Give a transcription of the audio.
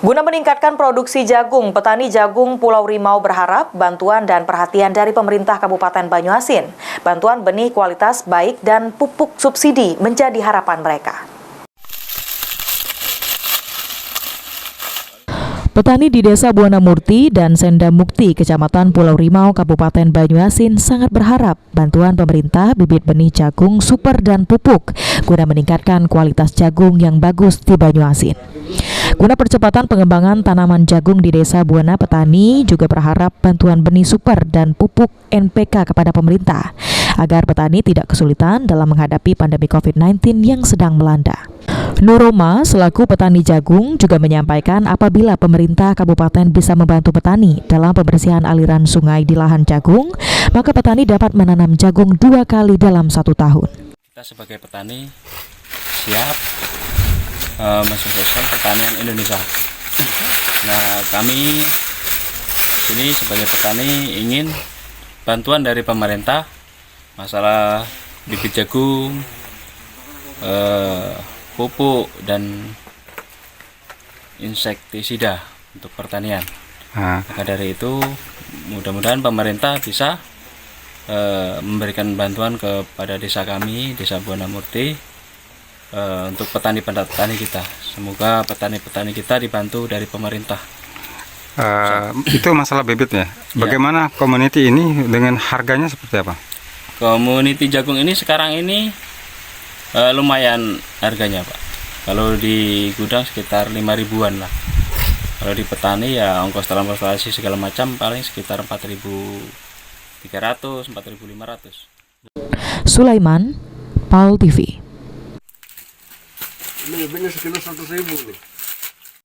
Guna meningkatkan produksi jagung, petani jagung Pulau Rimau berharap bantuan dan perhatian dari pemerintah Kabupaten Banyuasin. Bantuan benih kualitas baik dan pupuk subsidi menjadi harapan mereka. Petani di Desa Buana Murti dan Senda Mukti, Kecamatan Pulau Rimau, Kabupaten Banyuasin sangat berharap bantuan pemerintah bibit benih jagung super dan pupuk guna meningkatkan kualitas jagung yang bagus di Banyuasin. Guna percepatan pengembangan tanaman jagung di Desa Buana, petani juga berharap bantuan benih super dan pupuk NPK kepada pemerintah agar petani tidak kesulitan dalam menghadapi pandemi COVID-19 yang sedang melanda. Nuroma selaku petani jagung juga menyampaikan apabila pemerintah kabupaten bisa membantu petani dalam pembersihan aliran sungai di lahan jagung, maka petani dapat menanam jagung 2 kali dalam 1 tahun. Kita sebagai petani siap mensukseskan pertanian Indonesia. Nah, kami sini sebagai petani ingin bantuan dari pemerintah masalah bibit jagung, pupuk dan insektisida untuk pertanian. Maka dari itu mudah-mudahan pemerintah bisa memberikan bantuan kepada desa kami, Desa Buana Murti, untuk petani-petani kita. Semoga petani-petani kita dibantu dari pemerintah. Itu masalah bibitnya. Bagaimana community ini dengan harganya seperti apa? Community jagung ini sekarang ini lumayan harganya, Pak. Kalau di gudang sekitar 5.000-an lah. Kalau di petani ya ongkos transportasi segala macam paling sekitar 4.300, 4.500. Sulaiman, PAL TV. Ini sekilo 100.000 nih.